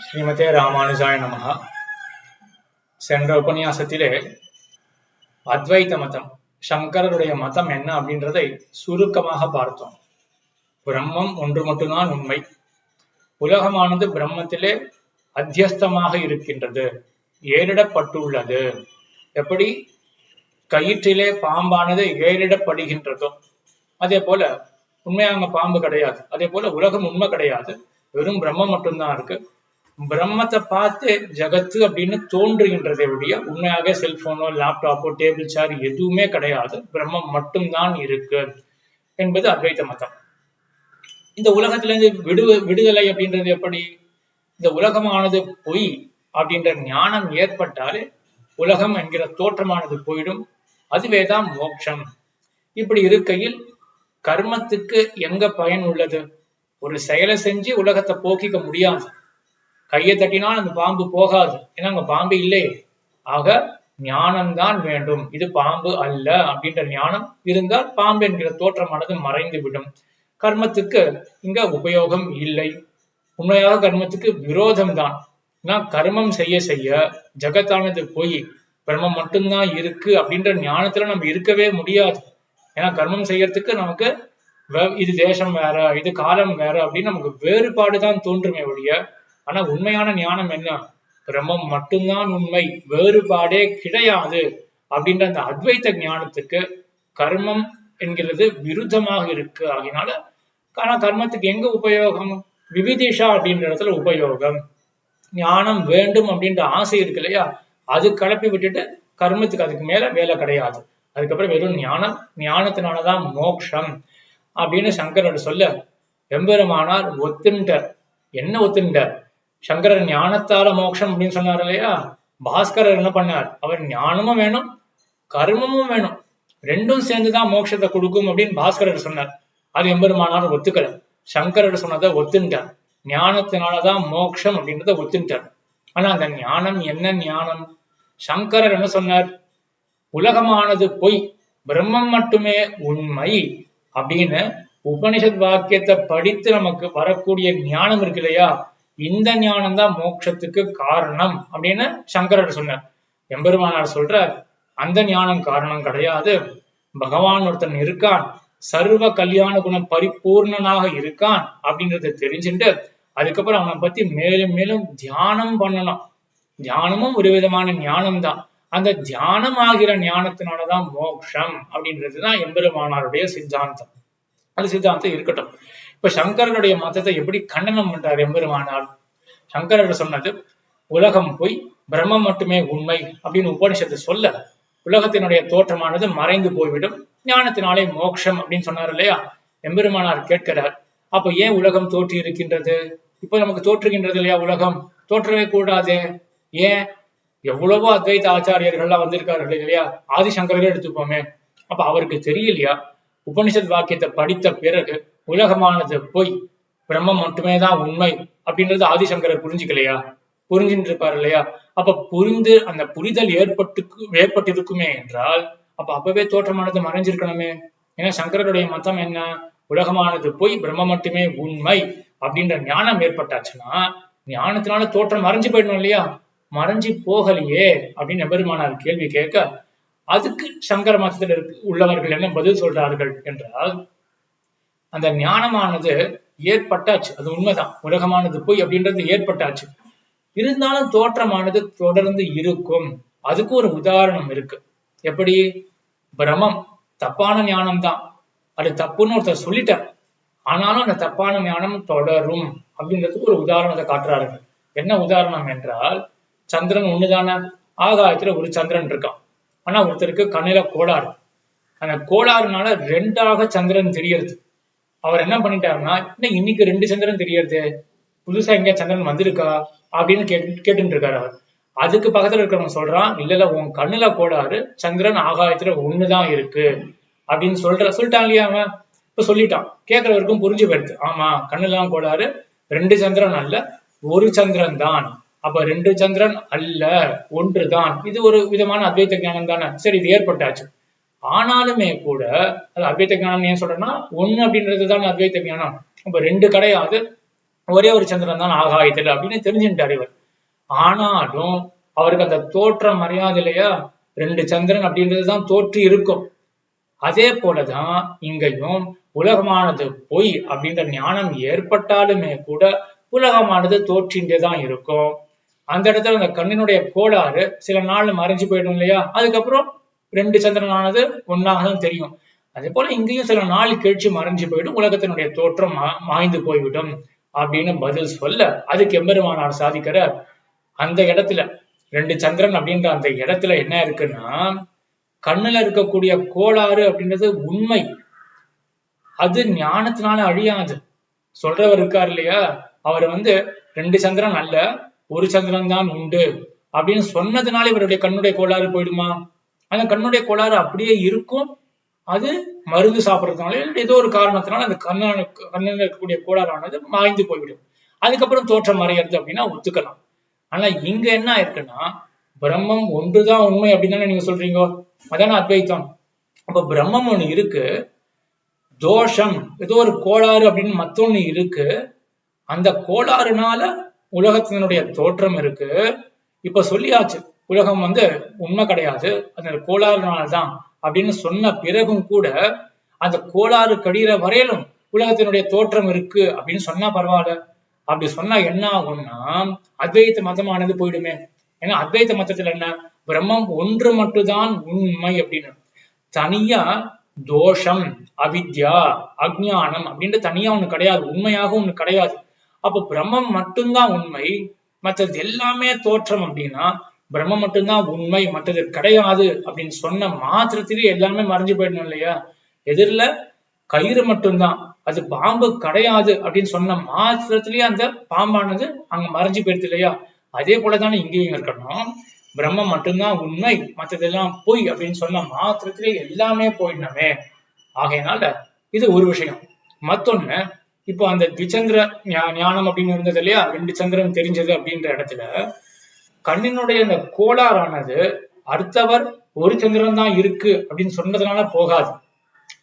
ஸ்ரீமதே ராமானுஜாய நமஹ. சென்ற உபன்யாசத்திலே அத்வைத மதம், சங்கரருடைய மதம் என்ன அப்படின்றதை சுருக்கமாக பார்த்தோம். பிரம்மம் ஒன்று மட்டும்தான் உண்மை. உலகமானது பிரம்மத்திலே அத்தியஸ்தமாக இருக்கின்றது, ஏறிடப்பட்டுள்ளது. எப்படி கயிற்றிலே பாம்பானது ஏறிடப்படுகின்றதோ அதே போல உண்மையான பாம்பு கிடையாது. அதே போல உலகம் உண்மை கிடையாது, வெறும் பிரம்மம் மட்டும்தான் இருக்கு. பிரம்மத்தை பார்த்து ஜகத்து அப்படின்னு தோன்றுகின்றதை ஒழிய உண்மையாக செல்போனோ லேப்டாப்போ டேபிள் சேர் எதுவுமே கிடையாது, பிரம்மம் மட்டும்தான் இருக்கு என்பது அத்வைத மதம். இந்த உலகத்திலிருந்து விடுதலை அப்படின்றது எப்படி? இந்த உலகமானது பொய் அப்படின்ற ஞானம் ஏற்பட்டாலே உலகம் என்கிற தோற்றமானது போயிடும், அதுவேதான் மோட்சம். இப்படி இருக்கையில் கர்மத்துக்கு எங்க பயன் உள்ளது? ஒரு செயலை செஞ்சு உலகத்தை போக்கிக்க முடியாது. கையை தட்டினால் அந்த பாம்பு போகாது, ஏன்னா அங்க பாம்பு இல்லையே. ஆக ஞானம்தான் வேண்டும். இது பாம்பு அல்ல அப்படின்ற ஞானம் இருந்தால் பாம்பு என்கிற தோற்றமானது மறைந்து விடும். கர்மத்துக்கு இங்க உபயோகம் இல்லை. உண்மையாக கர்மத்துக்கு விரோதம் தான். கர்மம் செய்ய செய்ய ஜகத்தானது போய் பிரம்மம் மட்டும்தான் இருக்கு அப்படின்ற ஞானத்துல நம்ம இருக்கவே முடியாது. ஏன்னா கர்மம் செய்யறதுக்கு நமக்கு இது தேசம் வேற, இது காலம் வேற அப்படின்னு நமக்கு வேறுபாடுதான் தோன்றுமே ஒழிய, ஆனா உண்மையான ஞானம் என்ன? பிரம்மம் மட்டும்தான் உண்மை, வேறுபாடே கிடையாது அப்படின்ற அந்த அத்வைத ஞானத்துக்கு கர்மம் என்கிறது விருத்தமாக இருக்கு. ஆகினால ஆனா கர்மத்துக்கு எங்க உபயோகம்? விவிதிஷா அப்படின்ற இடத்துல உபயோகம். ஞானம் வேண்டும் அப்படின்ற ஆசை இருக்கு இல்லையா, அது கலப்பி விட்டுட்டு கர்மத்துக்கு அதுக்கு மேல வேலை கிடையாது. அதுக்கப்புறம் வெறும் ஞானம், ஞானத்தினாலதான் மோட்சம் அப்படின்னு சங்கரர் சொல்ல எம்பெருமானார் ஒத்துண்டார். என்ன ஒத்துண்டார்? சங்கரர் ஞானத்தால மோட்சம் அப்படின்னு சொன்னார் இல்லையா, பாஸ்கரர் என்ன பண்ணார்? அவர் ஞானமும் வேணும் கர்மமும் வேணும், ரெண்டும் சேர்ந்துதான் மோட்சத்தை கொடுக்கும் அப்படின்னு பாஸ்கரர் சொன்னார். அது எம்பெருமானார் ஒத்துக்கல. சங்கரர் சொன்னதை ஒத்துண்டார். ஞானத்தினாலதான் மோட்சம் அப்படின்றத ஒத்துண்டார். ஆனா அந்த ஞானம் என்ன ஞானம்? சங்கரர் என்ன சொன்னார்? உலகமானது பொய், பிரம்மம் மட்டுமே உண்மை அப்படின்னு உபனிஷத் வாக்கியத்தை படித்து நமக்கு வரக்கூடிய ஞானம் இருக்கு இல்லையா, இந்த ஞானம் தான் மோட்சத்துக்கு காரணம் அப்படின்னு சங்கரர் சொன்னார். எம்பெருமானார் சொல்ற அந்த ஞானம் காரணம் கிடையாது. பகவான் ஒருத்தன் இருக்கான், சர்வ கல்யாண குணம் பரிபூர்ணனாக இருக்கான் அப்படின்றத தெரிஞ்சுட்டு அதுக்கப்புறம் அவனை பத்தி மேலும் மேலும் தியானம் பண்ணணும். தியானமும் ஒரு விதமான ஞானம் தான். அந்த தியானம் ஆகிற ஞானத்தினாலதான் மோட்சம் அப்படின்றதுதான் எம்பெருமானாருடைய சித்தாந்தம். அது சித்தாந்தம் இருக்கட்டும். இப்ப சங்கரனுடைய மதத்தை எப்படி கண்டனம் பண்றார் எம்பெருமானார்? சங்கரர் சொன்னது உலகம் போய் பிரம்மம் மட்டுமே உண்மை அப்படின்னு உபனிஷத்து சொல்ல, உலகத்தினுடைய தோற்றமானது மறைந்து போய்விடும், ஞானத்தினாலே மோட்சம் அப்படின்னு சொன்னார் இல்லையா. எம்பெருமானார் கேட்கிறார், அப்ப ஏன் உலகம் தோற்றி இருக்கின்றது? இப்ப நமக்கு தோற்றுகின்றது இல்லையா உலகம், தோற்றவே கூடாதே. ஏன்? எவ்வளவோ அத்வைத ஆச்சாரியர்கள்லாம் வந்திருக்கார்கள் இல்லையா, ஆதிசங்கரே எடுத்துப்போமே. அப்ப அவருக்கு தெரியலையா உபனிஷத் வாக்கியத்தை படித்த பிறகு உலகமானது போய் பிரம்மம் மட்டுமே தான் உண்மை அப்படின்றது ஆதிசங்கரர் புரிஞ்சுக்கலையா? புரிஞ்சுட்டு இருப்பாரு இல்லையா. அப்ப புரிந்து அந்த புரிதல் ஏற்பட்டிருக்குமே என்றால் அப்ப அப்பவே தோற்றமானது மறைஞ்சிருக்கணுமே. ஏன்னா சங்கரருடைய மதம் என்ன? உலகமானது போய் பிரம்மம் மட்டுமே உண்மை அப்படின்ற ஞானம் ஏற்பட்டாச்சுன்னா ஞானத்தினால தோற்றம் மறைஞ்சு போயிடணும் இல்லையா. மறைஞ்சு போகலையே அப்படின்னு எம்பெருமானார் கேள்வி கேட்க, அதுக்கு சங்கர மதத்தில் உள்ளவர்கள் என்ன பதில் சொல்றார்கள் என்றால், அந்த ஞானமானது ஏற்பட்டாச்சு, அது உண்மைதான், உலகமானது போய் அப்படின்றது ஏற்பட்டாச்சு, இருந்தாலும் தோற்றமானது தொடர்ந்து இருக்கும். அதுக்கு ஒரு உதாரணம் இருக்கு. எப்படி? பிரமம் தப்பான ஞானம் தான், அது தப்புன்னு ஒருத்தர் சொல்லிட்டார், ஆனாலும் அந்த தப்பான ஞானம் தொடரும் அப்படின்றதுக்கு ஒரு உதாரணத்தை காட்டுறார்கள். என்ன உதாரணம் என்றால், சந்திரன் ஒண்ணுதானே, ஆகாயத்துல ஒரு சந்திரன் இருக்கான். ஆனா ஒருத்தருக்கு கண்ணில கோளாறு, அந்த கோளாறுனால ரெண்டாக சந்திரன் தெரியறது. அவர் என்ன பண்ணிட்டாருன்னா, இன்னைக்கு ரெண்டு சந்திரன் தெரியறது, புதுசா எங்கேயா சந்திரன் வந்திருக்கா அப்படின்னு கேட்டுட்டு இருக்காரு அவர். அதுக்கு பக்கத்துல இருக்கிறவங்க சொல்றான், இல்ல உன் கண்ணுல கோளாறு, சந்திரன் ஆகாயத்துல ஒண்ணுதான் இருக்கு அப்படின்னு சொல்லிட்டான் இல்லையா அவன். இப்ப சொல்லிட்டான், கேட்கறவருக்கும் புரிஞ்சு போயிடுது, ஆமா கண்ணுலாம் கோளாறு, ரெண்டு சந்திரன் அல்ல ஒரு சந்திரன் தான். அப்ப ரெண்டு சந்திரன் அல்ல ஒன்றுதான். இது ஒரு விதமான அத்வைத ஞானம் தானே. சரி, இது ஏற்பட்டாச்சு. ஆனாலுமே கூட அது அத்வைத ஞானம் ஏன் சொல்றேன்னா, ஒண்ணு அப்படின்றது தான் அத்வைத ஞானம். அப்ப ரெண்டு கிடையாது, ஒரே ஒரு சந்திரன் தான் ஆகாயத்துல அப்படின்னு தெரிஞ்சுட்டார் இவர். ஆனாலும் அவருக்கு அந்த தோற்றம் மரியாதை இல்லையா, 2 சந்திரன் அப்படின்றதுதான் தோற்றி இருக்கும். அதே போலதான் இங்கேயும் உலகமானது பொய் அப்படின்ற ஞானம் ஏற்பட்டாலுமே கூட உலகமானது தோற்றின்றேதான் இருக்கும். அந்த இடத்துல அந்த கண்ணினுடைய கோளாறு சில நாள் மறைஞ்சு போயிடும் இல்லையா, அதுக்கப்புறம் 2 சந்திரனானது ஒன்னாக தான் தெரியும். அதே போல இங்கேயும் சில நாள் கழிச்சு மறைஞ்சு போயிடும், உலகத்தினுடைய தோற்றம் மாய்ந்து போய்விடும் அப்படின்னு பதில் சொல்ல, அதுக்கு எம்பெருமானார் சாதிக்கிற அந்த இடத்துல 2 சந்திரன் அப்படின்ற அந்த இடத்துல என்ன இருக்குன்னா, கண்ணுல இருக்கக்கூடிய கோளாறு அப்படின்றது உண்மை, அது ஞானத்தினால அழியாது. சொல்றவர் இருக்கார் இல்லையா, அவர் 2 சந்திரன் அல்ல, ஒரு சந்திரன் தான் உண்டு அப்படின்னு சொன்னதுனால இவருடைய கண்ணுடைய கோளாறு போயிடுமா? அந்த கண்ணுடைய கோளாறு அப்படியே இருக்கும். அது மருந்து சாப்பிட்றதுனால ஏதோ ஒரு காரணத்தினால அந்த கண்ணில் இருக்கக்கூடிய கோளாறானது மாய்ந்து போய்விடும். அதுக்கப்புறம் தோற்றம் மறையிறது அப்படின்னா ஒத்துக்கலாம். ஆனா இங்க என்ன ஆயிருக்குன்னா, பிரம்மம் ஒன்றுதான் உண்மை அப்படின்னு தானே நீங்க சொல்றீங்க, அதான அத்வைத்தம். அப்ப பிரம்மம் ஒண்ணு இருக்கு, தோஷம் ஏதோ ஒரு கோளாறு அப்படின்னு மத்தொன்னு இருக்கு, அந்த கோளாறுனால உலகத்தினுடைய தோற்றம் இருக்கு. இப்ப சொல்லியாச்சு உலகம் உண்மை கிடையாது, அந்த கோளாறுனால்தான் அப்படின்னு சொன்ன பிறகும் கூட அந்த கோளாறு கடிகிற வரையிலும் உலகத்தினுடைய தோற்றம் இருக்கு அப்படின்னு சொன்னா பரவாயில்ல. அப்படி சொன்னா என்ன ஆகும்னா அத்வைத்த மதமானது போயிடுமே. ஏன்னா அத்வைத்த மதத்துல என்ன, பிரம்மம் ஒன்று மட்டும்தான் உண்மை அப்படின்னு, தனியா தோஷம் அவித்யா அஜ்ஞானம் அப்படின்ட்டு தனியா ஒண்ணு கிடையாது, உண்மையாக ஒண்ணு கிடையாது. அப்ப பிரம்மம் மட்டும்தான் உண்மை, மற்றது எல்லாமே தோற்றம் அப்படின்னா பிரம்மம் மட்டும்தான் உண்மை மற்றது கிடையாது அப்படின்னு சொன்ன மாத்திரத்திலே எல்லாமே மறைஞ்சு போயிடணும் இல்லையா. எதிரில கயிறு மட்டும்தான், அது பாம்பு கிடையாது அப்படின்னு சொன்ன மாத்திரத்திலேயே அந்த பாம்பானது அங்க மறைஞ்சு போயிடுது இல்லையா. அதே போலதானே இங்கேயும் இருக்கணும், பிரம்மம் மட்டும்தான் உண்மை மற்றதெல்லாம் பொய் அப்படின்னு சொன்ன மாத்திரத்திலே எல்லாமே போயிடணுமே. ஆகையினால இது ஒரு விஷயம். மத்தொன்னு, இப்போ அந்த திச்சந்திர ஞானம் அப்படின்னு இருந்தது இல்லையா, 2 சந்திரன் தெரிஞ்சது அப்படின்ற இடத்துல கண்ணினுடைய அந்த கோளாறானது அடுத்தவர் ஒரு சந்திரன் தான் இருக்கு அப்படின்னு சொன்னதுனால போகாது.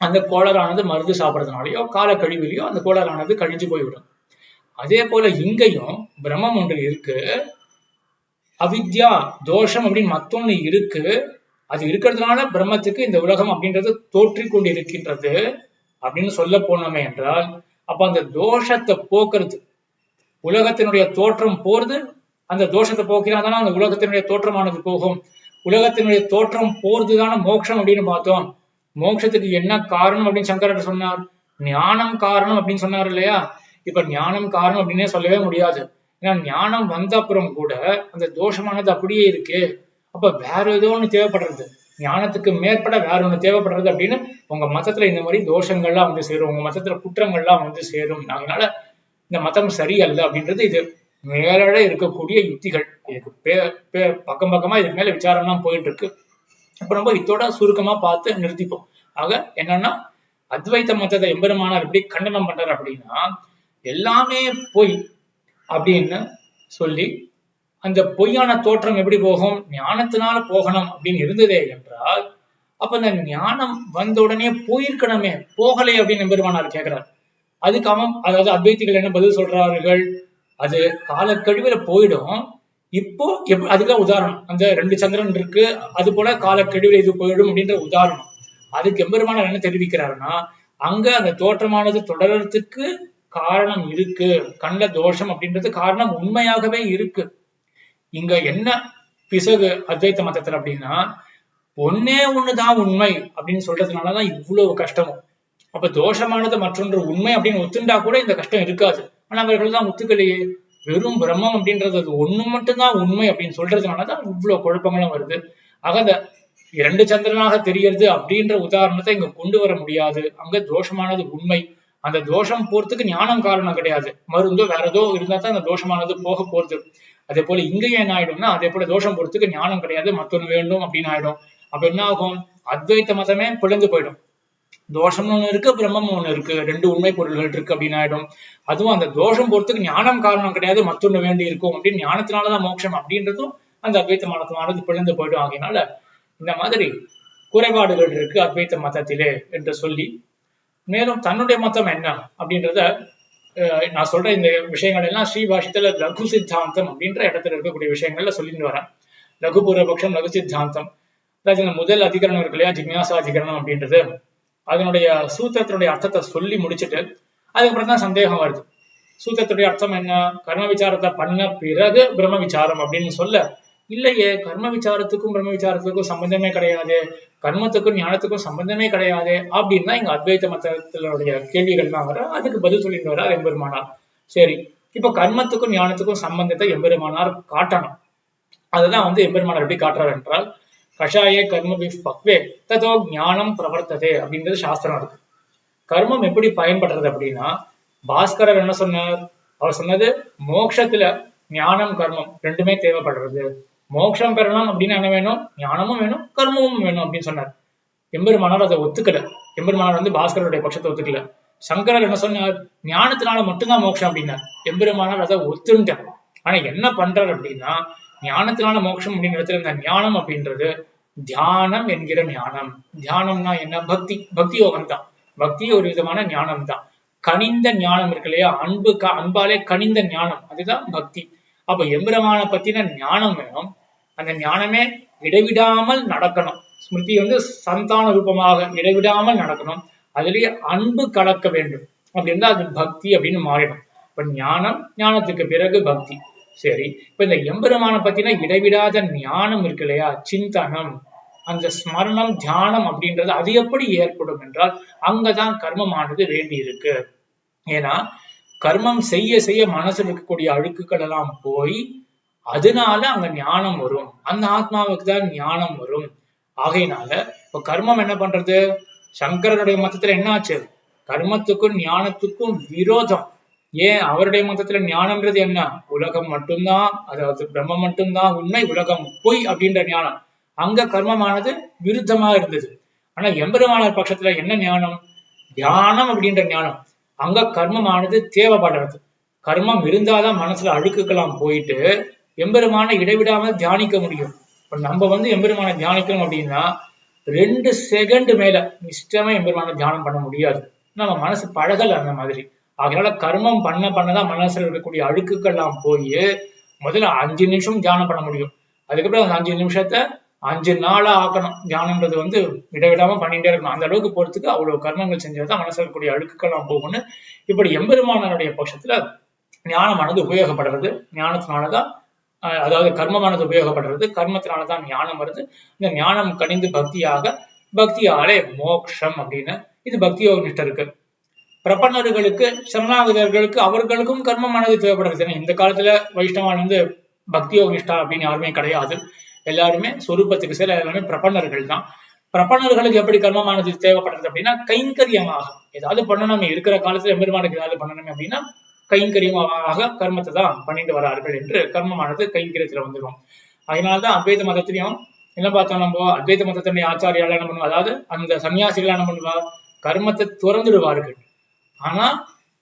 அந்த கோளாறானது மருந்து சாப்பிட்றதுனாலயோ கால கழிவுலையோ அந்த கோளாறானது கழிஞ்சு போய்விடும். அதே போல இங்கேயும் பிரம்மம் ஒன்று இருக்கு, அவித்யா தோஷம் அப்படின்னு மத்தொன்னு இருக்கு, அது இருக்கிறதுனால பிரம்மத்துக்கு இந்த உலகம் அப்படின்றது தோற்றி கொண்டு இருக்கின்றது அப்படின்னு சொல்ல போனோமே என்றால், அப்ப அந்த தோஷத்தை போக்குறது, உலகத்தினுடைய தோற்றம் போறது, அந்த தோஷத்தை போக்கினாதானே அந்த உலகத்தினுடைய தோற்றமானது போகும். உலகத்தினுடைய தோற்றம் போறதுதானே மோட்சம் அப்படின்னு பார்த்தோம். மோட்சத்துக்கு என்ன காரணம் அப்படின்னு சங்கரர் சொன்னார், ஞானம் காரணம் அப்படின்னு சொன்னார் இல்லையா. இப்ப ஞானம் காரணம் அப்படின்னே சொல்லவே முடியாது. ஏன்னா ஞானம் வந்த அப்புறம் கூட அந்த தோஷமானது அப்படியே இருக்கு. அப்ப வேற ஏதோ ஒண்ணு தேவைப்படுறது, ஞானத்துக்கு மேற்பட வேற ஒண்ணு தேவைப்படுறது அப்படின்னு உங்க மதத்துல இந்த மாதிரி தோஷங்கள்லாம் சேரும், உங்க மதத்துல குற்றங்கள்லாம் சேரும். அதனால இந்த மதம் சரியல்ல அப்படின்றது இது மேலட இருக்கக்கூடிய யுக்திகள். இதுக்கு பக்கம் பக்கமா இதுக்கு மேல விசாரம்லாம் போயிட்டு இருக்கு. இப்ப நம்ம இதோட சுருக்கமா பார்த்து நிறுத்திப்போம். ஆக என்னன்னா, அத்வைத்த மதத்தை எம்பெருமானார் எப்படி கண்டனம் பண்றாரு அப்படின்னா, எல்லாமே பொய் அப்படின்னு சொல்லி அந்த பொய்யான தோற்றம் எப்படி போகும், ஞானத்தினால போகணும் அப்படின்னு இருந்ததே என்றால், அப்ப அந்த ஞானம் வந்த உடனே போயிருக்கணுமே, போகலை அப்படின்னு எம்பெருமானார் கேட்கிறார். அதுக்கு அதாவது அத்வைத்திகள் என்ன பதில் சொல்றார்கள், அது காலக்கழிவுல போயிடும். இப்போ அதுதான் உதாரணம், அந்த 2 சந்திரன் இருக்கு, அது போல காலக்கழிவுல இது போயிடும் அப்படின்ற உதாரணம். அதுக்கு எம்பெருமானார் என்ன தெரிவிக்கிறாருன்னா, அங்க அந்த தோற்றமானது தொடர்றதுக்கு காரணம் இருக்கு, கண்ட தோஷம் அப்படின்றது காரணம் உண்மையாகவே இருக்கு. இங்க என்ன பிசகு அத்வைத்த மதத்துல அப்படின்னா, ஒன்னே ஒண்ணுதான் உண்மை அப்படின்னு சொல்றதுனாலதான் இவ்வளவு கஷ்டமும். அப்ப தோஷமானது மற்றொன்று உண்மை அப்படின்னு ஒத்துண்டா கூட இந்த கஷ்டம் இருக்காது. ஆனா அவர்கள் தான் ஒத்துக்கலையே, வெறும் பிரம்மம் அப்படின்றது அது ஒண்ணு மட்டும்தான் உண்மை அப்படின்னு சொல்றதுனாலதான் இவ்வளவு குழப்பங்களும் வருது. ஆக அந்த 2 சந்திரனாக தெரியறது அப்படின்ற உதாரணத்தை இங்க கொண்டு வர முடியாது. அங்க தோஷமானது உண்மை, அந்த தோஷம் போறதுக்கு ஞானம் காரணம் கிடையாது, மருந்தோ வேற ஏதோ இருந்தா தான் அந்த தோஷமானது போக போறது. அதே போல இங்கேயும் என்ன ஆயிடும்னா, அதே போல தோஷம் போறதுக்கு ஞானம் கிடையாது, மத்தொன்னு வேண்டும் அப்படின்னு ஆயிடும். அப்ப என்ன ஆகும், அத்வைத்த மதமே பிளந்து போயிடும். தோஷம்னு ஒண்ணு இருக்கு, பிரம்மம் ஒண்ணு இருக்கு, 2 உண்மை பொருள்கள் இருக்கு அப்படின்னு ஆயிடும். அதுவும் அந்த தோஷம் போறதுக்கு ஞானம் காரணம் கிடையாது, மத்தொன்னு வேண்டி இருக்கும் அப்படின்னு ஞானத்தினாலதான் மோட்சம் அப்படின்றதும் அந்த அத்வைத்த மதத்தினானது பிளந்து போயிடும். ஆகையினால இந்த மாதிரி குறைபாடுகள் இருக்கு அத்வைத்த மதத்திலே என்று சொல்லி, மேலும் தன்னுடைய மதம் என்ன அப்படின்றத நான் சொல்ற இந்த விஷயங்கள் எல்லாம் ஸ்ரீபாஷ்யத்துல லகு சித்தாந்தம் அப்படின்ற இடத்துல இருக்கக்கூடிய விஷயங்கள்ல சொல்லிட்டு வரேன். லகு பூர்வபக்ஷம், லகு சித்தாந்தம். அதாவது இந்த முதல் அதிகரணம் இருக்கு இல்லையா, ஜிக்ஞாசா அதிகரணம் அப்படின்றது, அதனுடைய சூத்திரத்தினுடைய அர்த்தத்தை சொல்லி முடிச்சுட்டு அதுக்கப்புறம் தான் சந்தேகம் வருது. சூத்திரத்துடைய அர்த்தம் என்ன, கர்ம விசாரத்தை பண்ண பிறகு பிரம்ம விசாரம் அப்படின்னு சொல்ல, இல்லையே கர்ம விசாரத்துக்கும் பிரம்ம விசாரத்துக்கும் சம்பந்தமே கிடையாது, கர்மத்துக்கும் ஞானத்துக்கும் சம்பந்தமே கிடையாது அப்படின்னா இங்க அத்வைத மதத்தினுடைய கேள்விகள் தான் வர, அதுக்கு பதில் சொல்லிட்டு வர்றார் எம்பெருமானார். சரி, இப்ப கர்மத்துக்கும் ஞானத்துக்கும் சம்பந்தத்தை எம்பெருமானார் காட்டணும். அதுதான் எம்பெருமானார் எப்படி காட்டுறாரு என்றால், கஷாயே கர்ம பக்வே ததோ ஞானம் பிரவர்த்ததே அப்படின்றது சாஸ்திரம் இருக்கு. கர்மம் எப்படி பயன்படுறது அப்படின்னா, பாஸ்கரர் என்ன சொன்னார், அவர் சொன்னது மோட்சத்துல ஞானம் கர்மம் ரெண்டுமே தேவைப்படுறது. மோட்சம் பெறணும் அப்படின்னு என்ன வேணும், ஞானமும் வேணும் கர்மமும் வேணும் அப்படின்னு சொன்னார். எம்பெருமானார் அதை ஒத்துக்கல. எம்பெருமானார் பாஸ்கருடைய பட்சத்தை ஒத்துக்கல. சங்கரர் என்ன சொன்னார், ஞானத்தினால மட்டும்தான் மோட்சம் அப்படின்னார். எம்பெருமானார் அதை ஒத்துண்டார். ஆனா என்ன பண்றாரு அப்படின்னா, ஞானத்தினால மோட்சம் அப்படின்னு இடத்துல இந்த ஞானம் அப்படின்றது தியானம் என்கிற ஞானம். தியானம்னா என்ன, பக்தி, பக்தி யோகம் தான். பக்தி ஒரு விதமான ஞானம் தான். கனிந்த ஞானம் இருக்கு இல்லையா, அன்பாலே கனிந்த ஞானம், அதுதான் பக்தி. அப்ப எம்பெருமான பத்தின ஞானம் வேணும். அந்த ஞானமே இடைவிடாமல் நடக்கணும். ஸ்மிருதி சந்தான ரூபமாக இடைவிடாமல் நடக்கணும். அதுலயே அன்பு கலக்க வேண்டும். அப்படி இருந்தா அது பக்தி அப்படின்னு மாறிடும். இப்ப ஞானம், ஞானத்துக்கு பிறகு பக்தி. சரி, இப்ப இந்த எம்பெருமான பத்தின இடைவிடாத ஞானம் இருக்கு இல்லையா, சிந்தனம், அந்த ஸ்மரணம், தியானம் அப்படின்றது அது எப்படி ஏற்படும் என்றால் அங்கதான் கர்மமானது வேண்டி இருக்கு. ஏன்னா கர்மம் செய்ய செய்ய மனசுல இருக்கக்கூடிய அழுக்குகள் எல்லாம் போய் அதனால அங்க ஞானம் வரும். அந்த ஆத்மாவுக்கு தான் ஞானம் வரும். ஆகையினால இப்ப கர்மம் என்ன பண்றது, சங்கரனுடைய மதத்துல என்ன ஆச்சு, கர்மத்துக்கும் ஞானத்துக்கும் விரோதம். ஏன், அவருடைய மதத்துல ஞானம்ன்றது என்ன, உலகம் மட்டும்தான், அதாவது பிரம்மம் மட்டும்தான் உண்மை, உலகம் பொய் அப்படின்ற ஞானம். அங்க கர்மமானது விருத்தமா இருந்தது. ஆனா எம்பெருமானார் பட்சத்துல என்ன ஞானம், தியானம் அப்படின்ற ஞானம். அங்க கர்மமானது தேவைப்படுறது. கர்மம் இருந்தாதான் மனசுல அழுக்குக்கெல்லாம் போயிட்டு எம்பெருமான இடைவிடாமல் தியானிக்க முடியும். இப்ப நம்ம எம்பெருமான தியானிக்கணும் அப்படின்னா 2 செகண்ட் மேல இஷ்டமா எம்பெருமான தியானம் பண்ண முடியாது. நம்ம மனசு பழகல அந்த மாதிரி. அதனால கர்மம் பண்ண பண்ணதான் மனசுல இருக்கக்கூடிய அழுக்குக்கெல்லாம் போய் முதல்ல 5 நிமிஷம் தியானம் பண்ண முடியும். அதுக்கப்புறம் அந்த 5 நிமிஷத்தை 5 நாளா ஆக்கணும். தியானம்ன்றது விடவிடாம பண்ணிட்டே இருக்கணும். அந்த அளவுக்கு போறதுக்கு அவ்வளவு கர்மங்கள் செஞ்சாதான் மனசுல இருக்கக்கூடிய அழுக்குக்கெல்லாம் போகணும். இப்படி எம்பெருமானருடைய பட்சத்துல ஞானமானது உபயோகப்படுறது. ஞானத்தினாலதான், அதாவது கர்மமானது உபயோகப்படுறது, கர்மத்தினாலதான் ஞானம் வருது. இந்த ஞானம் கனிந்து பக்தியாக, பக்தியாலே மோக்ஷம் அப்படின்னு இது பக்தி யோக நிஷ்டருக்கு. பிரபன்னர்களுக்கு, சரணாகதர்களுக்கு, அவர்களுக்கும் கர்மமானது தேவைப்படுறது. இந்த காலத்துல வைஷ்ணவான் பக்தி யோக நிஷ்டா அப்படின்னு யாருமே கிடையாது. எல்லாருமே சொரூபத்துக்கு சேர எல்லாமே பிரபன்னர்கள் தான். பிரபன்னர்களுக்கு எப்படி கர்மமானது தேவைப்படுறது அப்படின்னா, கைங்கரியமாக ஏதாவது பண்ணணும். இருக்கிற காலத்துல எம்பெருமானுக்கு ஏதாவது பண்ணணும் அப்படின்னா கைங்கரியமாக கர்மத்தை தான் பண்ணிட்டு வரார்கள் என்று கர்மமானது கைங்கரியத்துல வந்துடும். அதனாலதான் அத்வைத மதத்திலையும் என்ன பார்த்தோம், நம்ம அத்வைத மதத்தினுடைய ஆச்சாரியால என்ன பண்ணுவா, அதாவது அந்த சன்னியாசிகள் என்ன பண்ணுவா, கர்மத்தை துறந்துடுவார்கள். ஆனா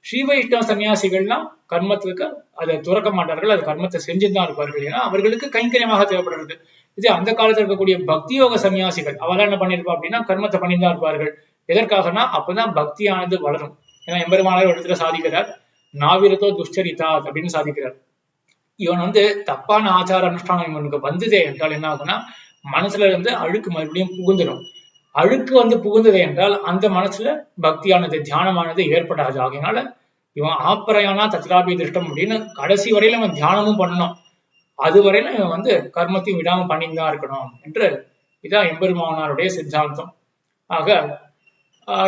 ஸ்ரீ வைஷ்ணவ சன்னியாசிகள்லாம் கர்மத்துக்கு அதை துறக்க மாட்டார்கள், அது கர்மத்தை செஞ்சுதான் இருப்பார்கள். ஏன்னா அவர்களுக்கு கைங்கரியமாக தேவைப்படுறது. இது அந்த காலத்துல இருக்கக்கூடிய பக்தி யோக சன்னியாசிகள் அவெல்லாம் என்ன பண்ணிருப்பா அப்படின்னா கர்மத்தை பண்ணிதான் இருப்பார்கள். எதற்காகனா அப்பதான் பக்தியானது வளரும். ஏன்னா எம்பெருமானார் ஒரு இடத்துல சாதிக்கிறார், நாவிரதோ துஷ்சரிதா அப்படின்னு சாதிக்கிறார். இவன் தப்பான ஆச்சார அனுஷ்டானம் இவனுக்கு வந்ததே என்றால் என்ன ஆகும்னா மனசுல இருந்து அழுக்கு மறுபடியும் புகுந்துடும். அழுக்கு புகுந்தது என்றால் அந்த மனசுல பக்தியானது, தியானமானது ஏற்படாது. ஆகையினால இவன் ஆப்பரையானா தத்ராபி திருஷ்டம் அப்படின்னு கடைசி வரையில அவன் தியானமும் பண்ணணும். அது வரையில இவன் கர்மத்தையும் விடாம பண்ணிட்டு தான் இருக்கணும் என்று இதான் எம்பெருமானாருடைய சித்தாந்தம். ஆக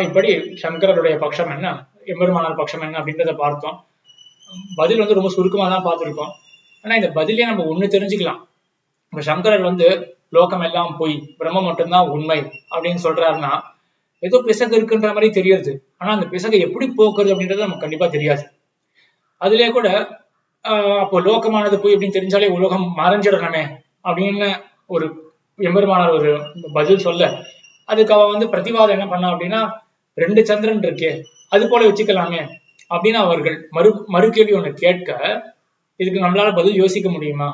இப்படி சங்கரருடைய பட்சம் என்ன, எம்பெருமானார் பட்சம் என்ன அப்படின்றத பார்த்தோம். பதில் ரொம்ப சுருக்கமா தான் பார்த்திருக்கோம். ஆனா இந்த பதிலே நம்ம ஒண்ணு தெரிஞ்சுக்கலாம். இப்ப சங்கரர் லோகம் எல்லாம் போய் பிரம்மம் மட்டும்தான் உண்மை அப்படின்னு சொல்றாருன்னா ஏதோ பிசகு இருக்குன்ற மாதிரி தெரியுது. ஆனா அந்த பிசகை எப்படி போக்குறது அப்படின்றது நமக்கு கண்டிப்பா தெரியாது. அதுலயே கூட அப்போ லோகமானது போய் அப்படின்னு தெரிஞ்சாலே உலகம் மறைஞ்சிடணுமே அப்படின்னு ஒரு எம்பெருமானார் ஒரு பதில் சொல்ல, அதுக்கு அவ பிரதிவாதம் என்ன பண்ணா அப்படின்னா, 2 சந்திரன் இருக்கே அது போல வச்சுக்கலாமே அப்படின்னு அவர்கள் மறு கேள்வி ஒண்ணு கேட்க, இதுக்கு நம்மளால பதில் யோசிக்க முடியுமா?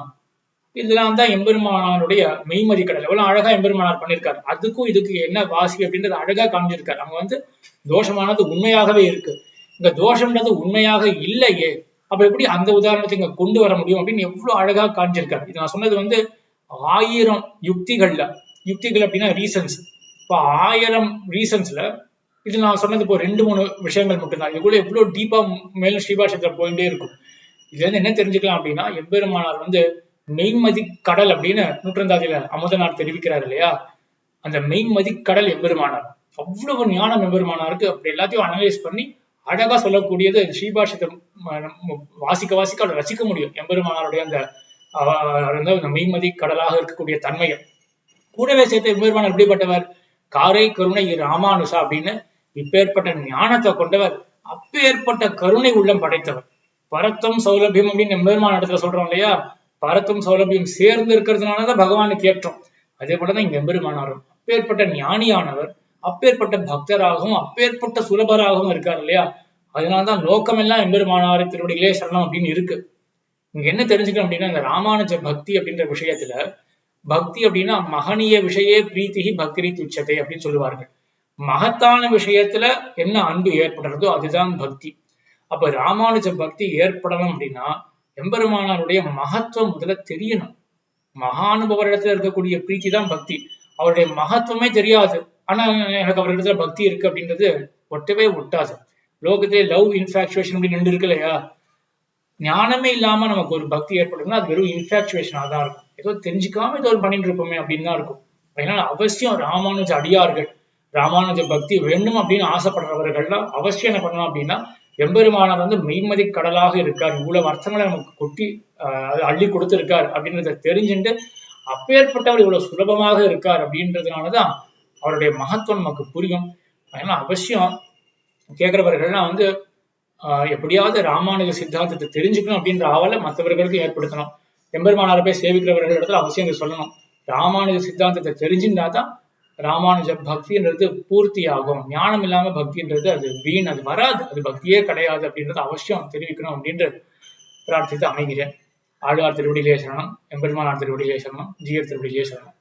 இதெல்லாம் தான் எம்பெருமானாருடைய மெய்மதி கடல். எவ்வளவு அழகா எம்பெருமானார் பண்ணிருக்காரு. அதுக்கும் இதுக்கு என்ன வாசி அப்படின்றது அழகா காமிச்சிருக்காரு. அவங்க தோஷமானது உண்மையாகவே இருக்கு. இங்க தோஷம்ன்றது உண்மையாக இல்லையே, அப்ப எப்படி அந்த உதாரணத்தை இங்க கொண்டு வர முடியும் அப்படின்னு எவ்வளவு அழகா காண்பிச்சிருக்காரு. இது நான் சொன்னது 1000 யுக்திகள் அப்படின்னா ரீசன்ஸ். இப்ப 1000 ரீசன்ஸ்ல இது நான் சொன்னது இப்போ 2-3 விஷயங்கள் மட்டும்தான். இது கூட எவ்வளவு டீப்பா மேலும் ஸ்ரீபாஷத்துல போயிட்டே இருக்கும். இதுல இருந்து என்ன தெரிஞ்சுக்கலாம் அப்படின்னா, எம்பெருமானார் மெய்மதி கடல் அப்படின்னு நூற்றந்தாதியில அமுதனார் தெரிவிக்கிறார் இல்லையா, அந்த மெய்மதி கடல் எம்பெருமானார். அவ்வளவு ஞானம் எம்பெருமானாருக்கு. அப்படி எல்லாத்தையும் அனலைஸ் பண்ணி அழகா சொல்லக்கூடியது ஸ்ரீபாஷத்தை வாசிக்க அதை ரசிக்க முடியும். எம்பெருமானாருடைய அந்த மெய்மதி கடலாக இருக்கக்கூடிய தன்மையை கூடவே சேர்த்து எம்பெருமானார் எப்படிப்பட்டவர், காரை கருணை ராமானுசா அப்படின்னு இப்பேற்பட்ட ஞானத்தை கொண்டவர், அப்பேற்பட்ட கருணை உள்ளம் படைத்தவர். பரத்தம் சௌலபியம் அப்படின்னு எம்பெருமான இடத்துல சொல்றோம் இல்லையா, பரத்தம் சௌலபியம் சேர்ந்து இருக்கிறதுனாலதான் பகவானுக்கு ஏற்றம். அதே போலதான் இங்க எம்பெருமானாரும் அப்பேற்பட்ட ஞானியானவர், அப்பேற்பட்ட பக்தராகவும் அப்பேற்பட்ட சுலபராகவும் இருக்கார் இல்லையா. அதனால்தான் லோக்கமெல்லாம் எம்பெருமானார் திருவடிகளே சரணம் அப்படின்னு இருக்கு. இங்க என்ன தெரிஞ்சுக்கணும் அப்படின்னா, இந்த ராமானுஜ பக்தி அப்படின்ற விஷயத்துல, பக்தி அப்படின்னா மகனிய விஷயே பிரீத்திகி பக்தி துச்சத்தை அப்படின்னு சொல்லுவார்கள். மகத்தான விஷயத்துல என்ன அன்பு ஏற்படுறதோ அதுதான் பக்தி. அப்ப ராமானுஜ பக்தி ஏற்படணும் அப்படின்னா எம்பெருமானாருடைய மகத்துவம் முதல்ல தெரியணும். மகானுபவரிடத்துல இருக்கக்கூடிய பிரீத்தி தான் பக்தி. அவருடைய மகத்துவமே தெரியாது, ஆனா எனக்கு அவரிடத்துல பக்தி இருக்கு அப்படின்றது ஒட்டவே ஒட்டாது. லோகத்திலே லவ் இன்ஃபாக்சுவேஷன் அப்படின்னு 2 இருக்கு இல்லையா. ஞானமே இல்லாம நமக்கு ஒரு பக்தி ஏற்படுதுன்னா அது வெறும் இன்ஃபாக்சுவேஷனா தான் இருக்கும். ஏதோ தெரிஞ்சுக்காம ஏதோ பண்ணிட்டு இருப்போமே அப்படின்னு தான் இருக்கும். அதனால அவசியம் ராமானுஜ அடியார்கள், ராமானுஜ பக்தி வேண்டும் அப்படின்னு ஆசைப்படுறவர்கள்லாம் அவசியம் என்ன பண்ணலாம் அப்படின்னா, எம்பெருமானார் மெய்மதி கடலாக இருக்கார், இவ்வளவு அர்த்தங்களை நமக்கு கொட்டி அள்ளி கொடுத்திருக்கார் அப்படின்றத தெரிஞ்சுட்டு அப்பேற்பட்டவர் இவ்வளவு சுலபமாக இருக்கார் அப்படின்றதுனாலதான் அவருடைய மகத்துவம் நமக்கு புரியும். அதனால அவசியம் கேட்கிறவர்கள்லாம் எப்படியாவது ராமானுஜ சித்தாந்தத்தை தெரிஞ்சுக்கணும் அப்படின்ற ஆவலை மற்றவர்களுக்கு ஏற்படுத்தணும். எம்பெருமானாரை போய் சேவிக்கிறவர்கள் இடத்துல அவசியம் இதை சொல்லணும். ராமானுஜ சித்தாந்தத்தை தெரிஞ்சுட்டாதான் ராமானுஜ பக்தின்றது பூர்த்தி ஆகும். ஞானம் இல்லாம பக்தின்றது அது வீண், அது வராது, அது பக்தியே கிடையாது அப்படின்றது அவசியம் தெரிவிக்கணும் அப்படின்று பிரார்த்தித்து அமைகிறேன். ஆழ்வார் திருவடியிலே சரணம், எம்பெருமானார் திருவடியிலே சரணம், ஜீயர் திருவடியிலே சரணம்.